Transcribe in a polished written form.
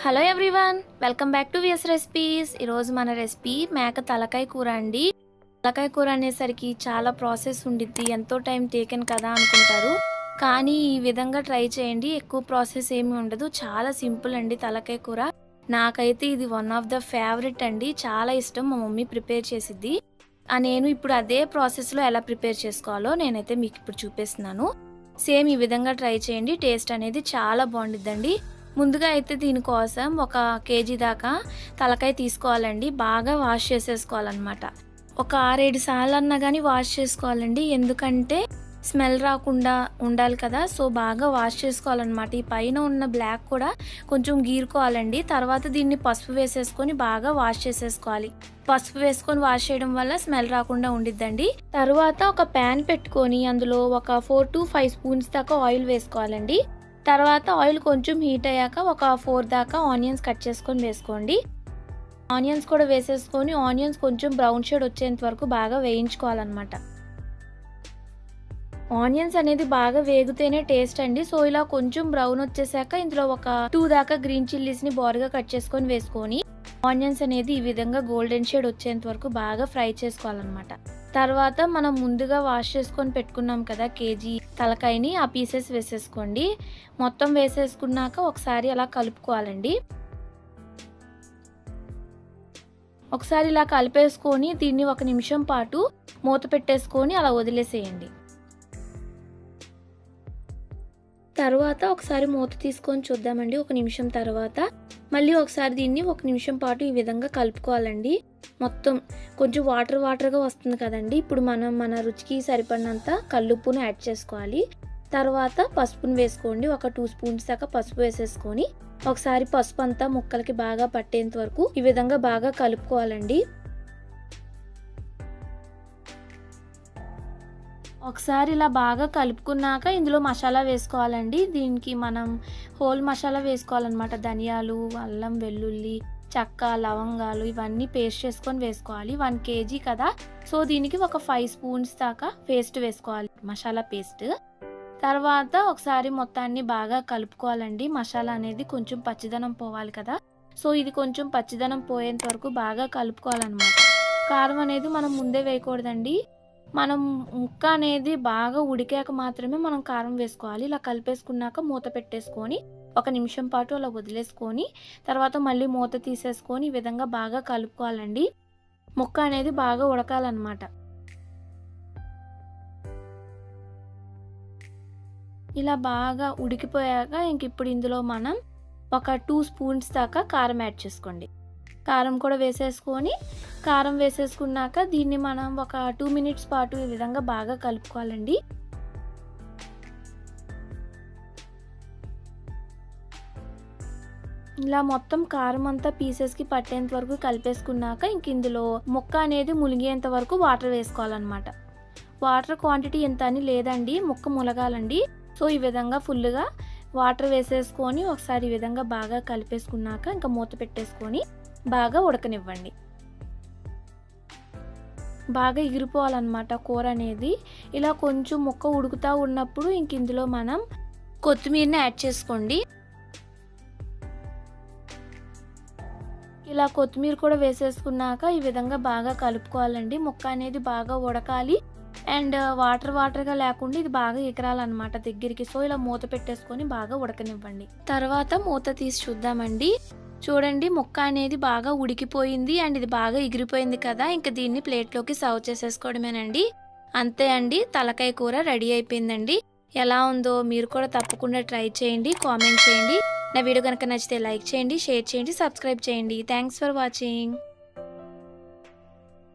Hello everyone, welcome back to VS recipes. ఈరోజు మన recipe మేక తలకాయ కూర అండి. తలకాయ కూర అనేసరికి చాలా ప్రాసెస్ ఉండిద్ది, ఎంతో టైం టేకెన్ కదా అనుకుంటారు. కానీ ఈ విధంగా ట్రై చేయండి, ఎక్కువ ప్రాసెస్ ఏమీ ఉండదు, చాలా సింపుల్ అండి తలకాయ కూర. నాకైతే ఇది వన్ ఆఫ్ ద ఫేవరెట్ అండి, చాలా ఇష్టం. మా మమ్మీ ప్రిపేర్ చేసిద్ది. నేను ఇప్పుడు అదే ప్రాసెస్లో ఎలా ప్రిపేర్ చేసుకోవాలో నేనైతే మీకు ఇప్పుడు చూపిస్తున్నాను. సేమ్ ఈ విధంగా ట్రై చేయండి, టేస్ట్ అనేది చాలా బాగుండిద్దండి. ముందుగా అయితే దీనికోసం 1 కేజీ దాకా తలకాయ తీసుకోవాలండి. బాగా వాష్ చేసేసుకోవాలన్నమాట. ఒక 6-7 సార్లు అన్నా కానీ వాష్ చేసుకోవాలండి, ఎందుకంటే స్మెల్ రాకుండా ఉండాలి కదా. సో బాగా వాష్ చేసుకోవాలన్నమాట. ఈ పైన ఉన్న బ్లాక్ కూడా కొంచెం గీరుకోవాలండి. తర్వాత దీన్ని పసుపు వేసేసుకొని బాగా వాష్ చేసేసుకోవాలి. పసుపు వేసుకొని వాష్ చేయడం వల్ల స్మెల్ రాకుండా ఉండిద్దండి. తర్వాత ఒక ప్యాన్ పెట్టుకొని అందులో ఒక 4 to 5 స్పూన్స్ దాకా ఆయిల్ వేసుకోవాలండి. తర్వాత ఆయిల్ కొంచెం హీట్ అయ్యాక ఒక 4 దాకా ఆనియన్స్ కట్ చేసుకొని వేసుకోండి. ఆనియన్స్ కూడా వేసేసుకొని ఆనియన్స్ కొంచెం బ్రౌన్ షేడ్ వచ్చేంత వరకు బాగా వేయించుకోవాలన్నమాట. ఆనియన్స్ అనేది బాగా వేగితేనే టేస్ట్ అండి. సో ఇలా కొంచెం బ్రౌన్ వచ్చేసాక ఇందులో ఒక 2 దాకా గ్రీన్ చిల్లీస్ని బారుగా కట్ చేసుకొని వేసుకొని ఆనియన్స్ అనేది ఈ విధంగా గోల్డెన్ షేడ్ వచ్చేంత వరకు బాగా ఫ్రై చేసుకోవాలన్నమాట. తర్వాత మనం ముందుగా వాష్ చేసుకొని పెట్టుకున్నాం కదా కేజీ తలకాయని, ఆ పీసెస్ వేసేసుకోండి. మొత్తం వేసేసుకున్నాక ఒకసారి అలా కలుపుకోవాలండి. ఒకసారి ఇలా కలిపేసుకొని దీన్ని 1 నిమిషం పాటు మూత పెట్టేసుకొని అలా వదిలేసేయండి. తర్వాత ఒకసారి మూత తీసుకొని చూద్దామండి. 1 నిమిషం తర్వాత మళ్ళీ ఒకసారి దీన్ని 1 నిమిషం పాటు ఈ విధంగా కలుపుకోవాలండి. మొత్తం కొంచెం వాటర్గా వస్తుంది కదండి. ఇప్పుడు మనం మన రుచికి సరిపడినంత కల్లుప్పును యాడ్ చేసుకోవాలి. తర్వాత పసుపును వేసుకోండి. ఒక 2 స్పూన్స్ దాకా పసుపు వేసేసుకొని ఒకసారి పసుపు అంతా ముక్కలకి బాగా పట్టేంత వరకు ఈ విధంగా బాగా కలుపుకోవాలండి. ఒకసారి ఇలా బాగా కలుపుకున్నాక ఇందులో మసాలా వేసుకోవాలండి. దీనికి మనం హోల్ మసాలా వేసుకోవాలన్నమాట. ధనియాలు, అల్లం వెల్లుల్లి, చెక్క, లవంగాలు ఇవన్నీ పేస్ట్ చేసుకొని వేసుకోవాలి. 1 కేజీ కదా, సో దీనికి ఒక 5 స్పూన్స్ దాకా పేస్ట్ వేసుకోవాలి, మసాలా పేస్ట్. తర్వాత ఒకసారి మొత్తాన్ని బాగా కలుపుకోవాలండి. మసాలా అనేది కొంచెం పచ్చిదనం పోవాలి కదా, సో ఇది కొంచెం పచ్చిదనం పోయేంత వరకు బాగా కలుపుకోవాలన్నమాట. కారం అనేది మనం ముందే వేయకూడదండి. మనం ముక్క అనేది బాగా ఉడికాక మాత్రమే మనం కారం వేసుకోవాలి. ఇలా కలిపేసుకున్నాక మూత పెట్టేసుకొని 1 నిమిషం పాటు అలా వదిలేసుకొని తర్వాత మళ్ళీ మూత తీసేసుకొని ఈ విధంగా బాగా కలుపుకోవాలండి. ముక్క అనేది బాగా ఉడకాలన్నమాట. ఇలా బాగా ఉడికిపోయాక ఇంక ఇప్పుడు ఇందులో మనం ఒక 2 స్పూన్స్ దాకా కారం యాడ్ చేసుకోండి. కారం కూడా వేసేసుకొని కారం వేసేసుకున్నాక దీన్ని మనం ఒక 2 మినిట్స్ పాటు ఈ విధంగా బాగా కలుపుకోవాలండి. ఇలా మొత్తం కారం అంతా పీసెస్కి పట్టేంత వరకు కలిపేసుకున్నాక ఇంక ఇందులో ముక్క అనేది ములిగేంత వరకు వాటర్ వేసుకోవాలన్నమాట. వాటర్ క్వాంటిటీ ఎంత అని లేదండి, ముక్క ములగాలండి. సో ఈ విధంగా ఫుల్గా వాటర్ వేసేసుకొని ఒకసారి ఈ విధంగా బాగా కలిపేసుకున్నాక ఇంకా మూత పెట్టేసుకొని బాగా ఉడకనివ్వండి. బాగా ఎగిరిపోవాలన్నమాట కూర అనేది. ఇలా కొంచెం ముక్క ఉడుకుతూ ఉన్నప్పుడు ఇంక ఇందులో మనం కొత్తిమీరని యాడ్ చేసుకోండి. ఇలా కొత్తిమీర కూడా వేసేసుకున్నాక ఈ విధంగా బాగా కలుపుకోవాలండి. ముక్క అనేది బాగా ఉడకాలి అండ్ వాటర్గా లేకుండా ఇది బాగా ఎగరాలన్నమాట దగ్గరికి. సో ఇలా మూత పెట్టేసుకొని బాగా ఉడకనివ్వండి. తర్వాత మూత తీసి చూద్దామండి. చూడండి, ముక్క అనేది బాగా ఉడికిపోయింది అండ్ ఇది బాగా ఎగిరిపోయింది కదా. ఇంకా దీన్ని ప్లేట్లోకి సర్వ్ చేసేసుకోవడమేనండి. అంతే అండి, తలకాయ కూర రెడీ అయిపోయిందండి. ఎలా ఉందో మీరు కూడా తప్పకుండా ట్రై చేయండి, కామెంట్ చేయండి. నా వీడియో కనుక నచ్చితే లైక్ చేయండి, షేర్ చేయండి, సబ్స్క్రైబ్ చేయండి. Thanks for watching.